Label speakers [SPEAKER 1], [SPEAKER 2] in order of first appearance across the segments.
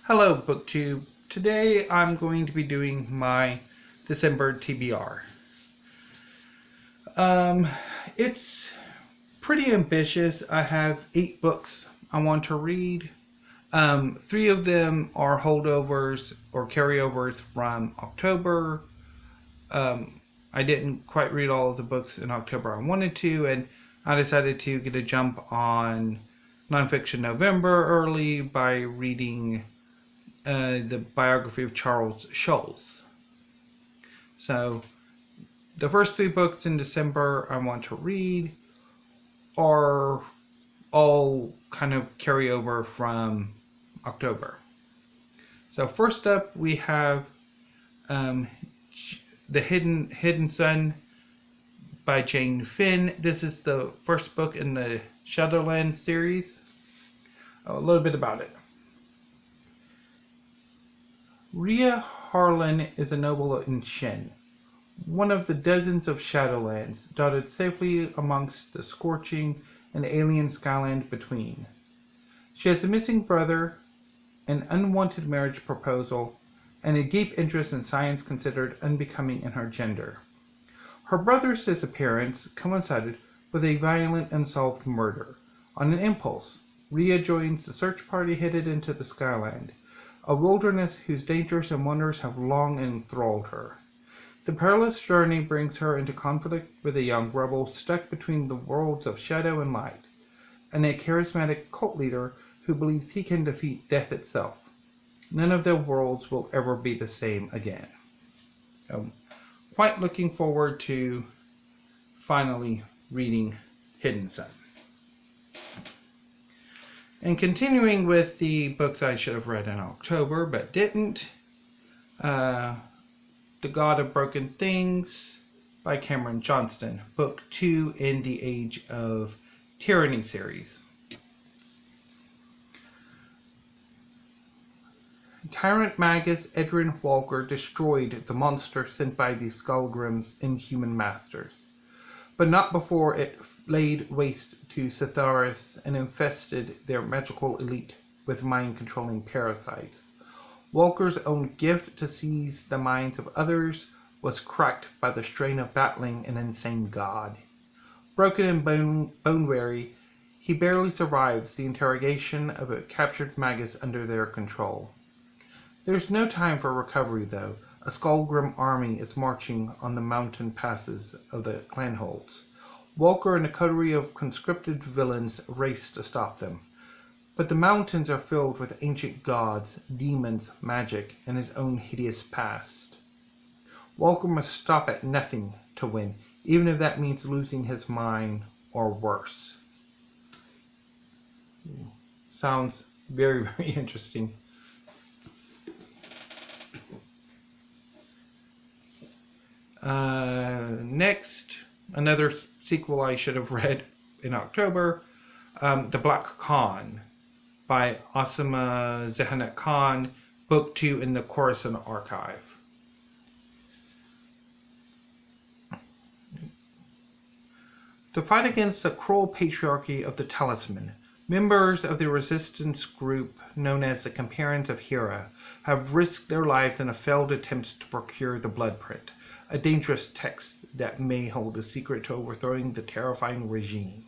[SPEAKER 1] Hello, BookTube. Today I'm going to be doing my December TBR. It's pretty ambitious. I have 8 books I want to read. 3 of them are holdovers or carryovers from October. I didn't quite read all of the books in October I wanted to, and I decided to get a jump on Nonfiction November early by reading the biography of Charles Schulz. So the first 3 books in December I want to read are all kind of carryover from October. So first up we have The Hidden Sun by Jaine Fenn. This is the first book in the Shadowlands series. A little bit about it. Rhea Harlan is a noble in Shen, one of the dozens of Shadowlands dotted safely amongst the scorching and alien skyland between. She has a missing brother, an unwanted marriage proposal, and a deep interest in science considered unbecoming in her gender. Her brother's disappearance coincided with a violent unsolved murder. On an impulse, Rhea joins the search party headed into the Skyland, a wilderness whose dangers and wonders have long enthralled her. The perilous journey brings her into conflict with a young rebel stuck between the worlds of shadow and light, and a charismatic cult leader who believes he can defeat death itself. None of their worlds will ever be the same again. Quite looking forward to finally reading Hidden Sun. And continuing with the books I should have read in October but didn't, The God of Broken Things by Johnston, Book 2 in the Age of Tyranny series. Tyrant Magus Edrin Walker destroyed the monster sent by the Skullgrim's inhuman masters, but not before it laid waste to Sitharis and infested their magical elite with mind-controlling parasites. Walker's own gift to seize the minds of others was cracked by the strain of battling an insane god. Broken and bone-weary, he barely survives the interrogation of a captured Magus under their control. There's no time for recovery, though. A Skullgrim army is marching on the mountain passes of the Clanholds. Walker and a coterie of conscripted villains race to stop them. But the mountains are filled with ancient gods, demons, magic, and his own hideous past. Walker must stop at nothing to win, even if that means losing his mind or worse. Sounds very, very interesting. Next, another sequel I should have read in October, The Black Khan by Ausma Zehanat, Book 2 in the Khorasan Archive. To fight against the cruel patriarchy of the Talisman, members of the resistance group known as the Companions of Hera have risked their lives in a failed attempt to procure the Bloodprint, a dangerous text that may hold the secret to overthrowing the terrifying regime.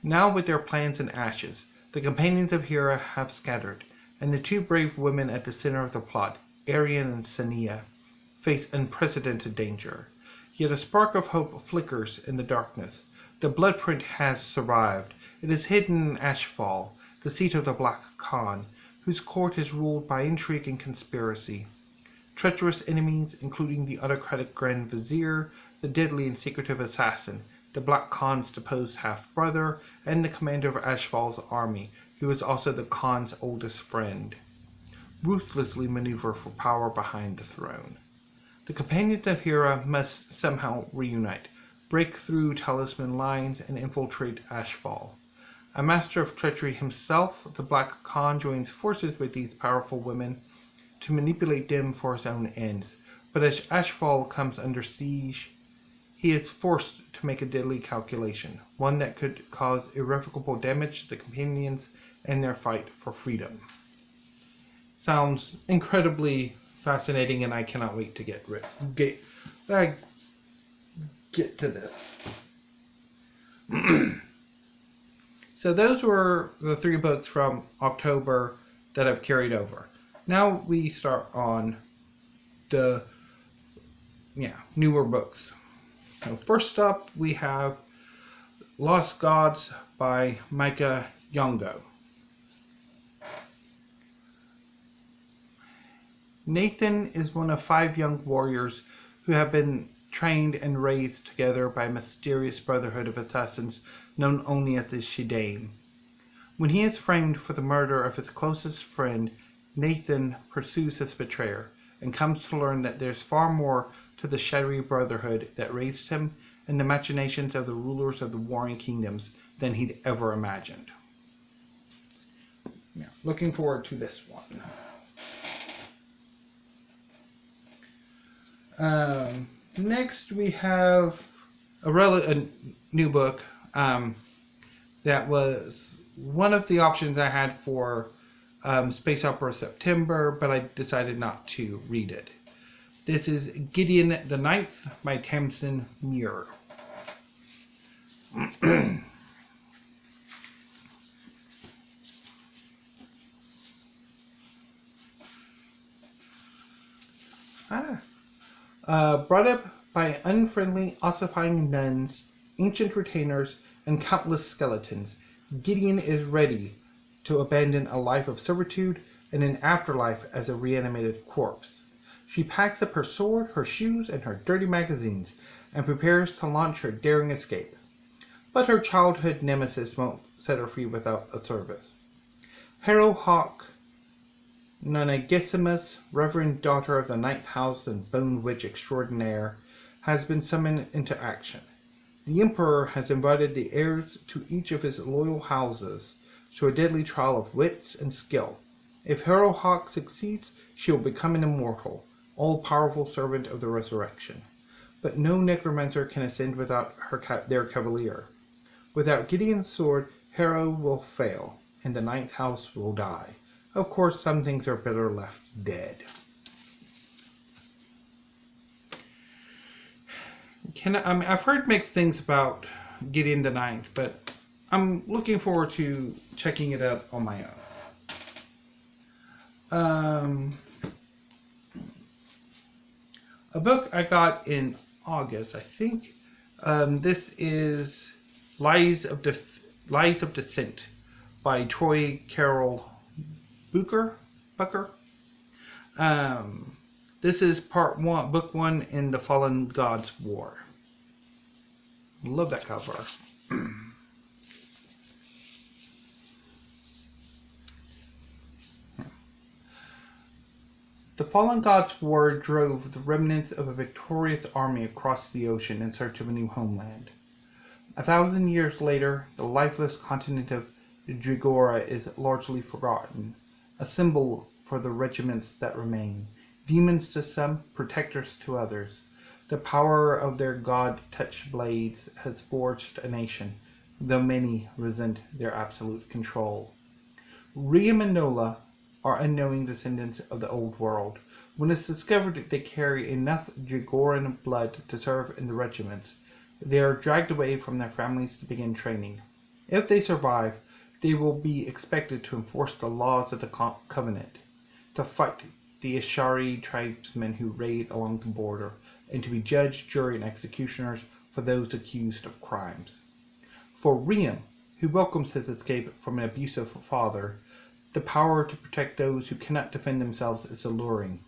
[SPEAKER 1] Now with their plans in ashes, the Companions of Hera have scattered, and the 2 brave women at the center of the plot, Arian and Sania, face unprecedented danger. Yet a spark of hope flickers in the darkness. The Bloodprint has survived. It is hidden in Ashfall, the seat of the Black Khan, whose court is ruled by intrigue and conspiracy. Treacherous enemies, including the autocratic Grand Vizier, the deadly and secretive assassin, the Black Khan's deposed half-brother, and the commander of Ashfall's army, who is also the Khan's oldest friend, ruthlessly maneuver for power behind the throne. The Companions of Hera must somehow reunite, break through Talisman lines, and infiltrate Ashfall. A master of treachery himself, the Black Khan joins forces with these powerful women to manipulate them for his own ends. But as Ashfall comes under siege, he is forced to make a deadly calculation, one that could cause irrevocable damage to the companions and their fight for freedom. sounds incredibly fascinating, and I cannot wait to get to this. So those were the 3 books from October that I've carried over. Now we start on the newer books. So first up, we have Lost Gods by Micah Yongo. Nathan is one of 5 young warriors who have been trained and raised together by a mysterious brotherhood of assassins known only as the Jaine. When he is framed for the murder of his closest friend, Nathan pursues his betrayer and comes to learn that there's far more to the shadowy brotherhood that raised him and the machinations of the rulers of the warring kingdoms than he'd ever imagined. Yeah, looking forward to this one. Next, we have a new book that was one of the options I had for Space Opera September, but I decided not to read it. This is Gideon the Ninth by Tamsyn Muir. Brought up by unfriendly, ossifying nuns, ancient retainers, and countless skeletons, Gideon is ready to abandon a life of servitude and an afterlife as a reanimated corpse. She packs up her sword, her shoes, and her dirty magazines, and prepares to launch her daring escape. But her childhood nemesis won't set her free without a service. Harrow Hawk, Nonagesimus, reverend daughter of the Ninth House and Bone Witch extraordinaire, has been summoned into action. The Emperor has invited the heirs to each of his loyal houses to a deadly trial of wits and skill. If Harrow Hawk succeeds, she will become an immortal, all-powerful servant of the resurrection. But no necromancer can ascend without their cavalier. Without Gideon's sword, Harrow will fail, and the Ninth House will die. Of course, some things are better left dead. I've heard mixed things about Gideon the Ninth, but I'm looking forward to checking it out on my own. A book I got in August, I think. This is Lies of Descent by Troy Carrol Bucher. This is book 1 in the Fallen Gods War. Love that cover. The Fallen Gods War drove the remnants of a victorious army across the ocean in search of a new homeland. 1,000 years later, the lifeless continent of Drigora is largely forgotten, a symbol for the regiments that remain. Demons to some, protectors to others. The power of their god-touched blades has forged a nation, though many resent their absolute control. Riam and Nola are unknowing descendants of the old world. When it's discovered they carry enough Drigoran blood to serve in the regiments, they are dragged away from their families to begin training. If they survive, they will be expected to enforce the laws of the Covenant, to fight the Ishari tribesmen who raid along the border, and to be judge, jury, and executioners for those accused of crimes. For Riam, who welcomes his escape from an abusive father, the power to protect those who cannot defend themselves is alluring.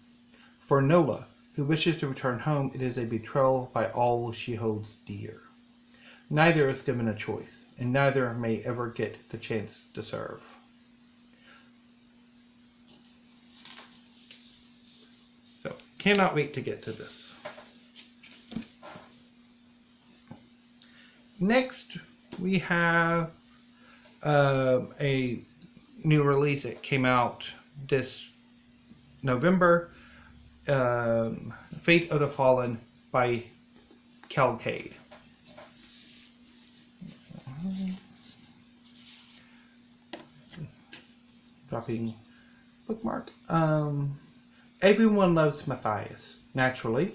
[SPEAKER 1] For Nola, who wishes to return home, it is a betrayal by all she holds dear. Neither is given a choice, and neither may ever get the chance to serve. So, cannot wait to get to this. Next, we have a new release that came out this November, Fate of the Fallen by Kade. Dropping Bookmark. Everyone loves Matthias, naturally.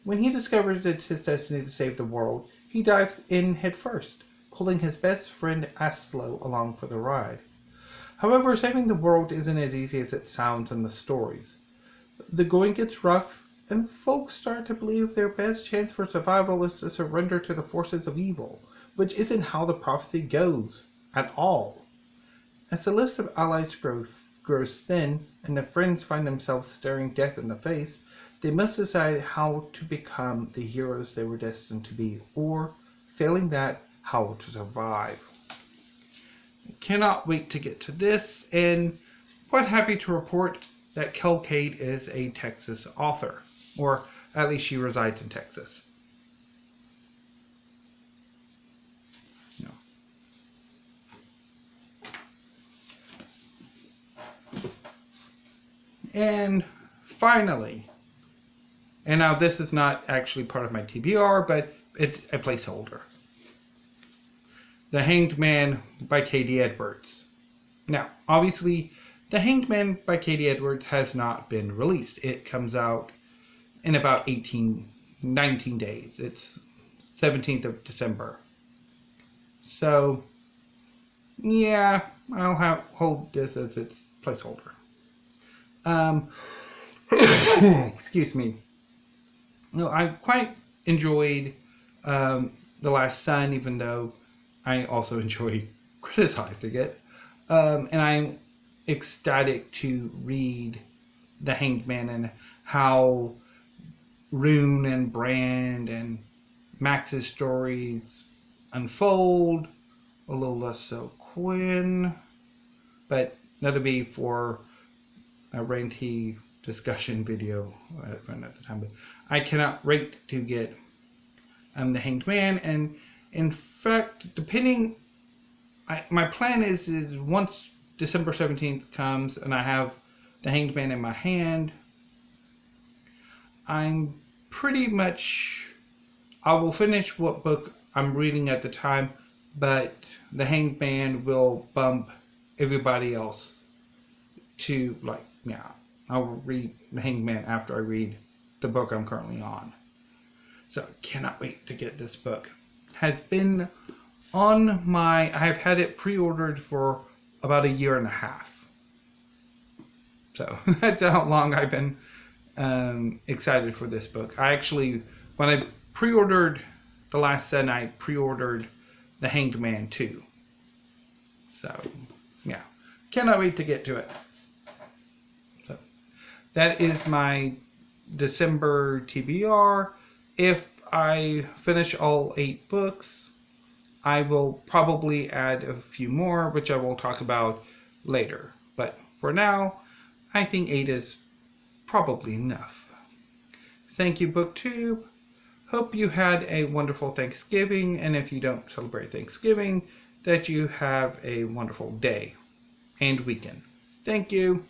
[SPEAKER 1] When he discovers it's his destiny to save the world, he dives in headfirst, pulling his best friend Aslo along for the ride. However, saving the world isn't as easy as it sounds in the stories. The going gets rough, and folks start to believe their best chance for survival is to surrender to the forces of evil, which isn't how the prophecy goes, at all. As the list of allies grows thin, and the friends find themselves staring death in the face, they must decide how to become the heroes they were destined to be, or, failing that, how to survive. Cannot wait to get to this, and quite happy to report that Kade is a Texas author, or at least she resides in Texas. No. And finally, and now this is not actually part of my TBR, but it's a placeholder. The Hanged Man by Kade Edwards. Now, obviously, The Hanged Man by Kade Edwards has not been released. It comes out in about 19 days. It's 17th of December. So, yeah, I'll hold this as its placeholder. Excuse me. No, I quite enjoyed The Last Sun, even though I also enjoy criticizing it. And I'm ecstatic to read The Hanged Man and how Rune and Brand and Max's stories unfold. A little less so Quinn. But that'll be for a ranty discussion video at the time. But I cannot wait to get The Hanged Man, and in fact, depending, my plan is once December 17th comes and I have The Hanged Man in my hand, I'm pretty much, I will finish what book I'm reading at the time, but The Hanged Man will bump everybody else to, like, yeah, I will read The Hanged Man after I read the book I'm currently on. So, cannot wait to get this book. Has been on I have had it pre-ordered for about a year and a half. So, that's how long I've been excited for this book. I actually, when I pre-ordered The Last Sun, I pre-ordered The Hanged Man too. So, yeah. Cannot wait to get to it. So, that is my December TBR. If I finish all 8 books, I will probably add a few more, which I will talk about later. But for now, I think 8 is probably enough. Thank you, BookTube. Hope you had a wonderful Thanksgiving, and if you don't celebrate Thanksgiving, that you have a wonderful day and weekend. Thank you.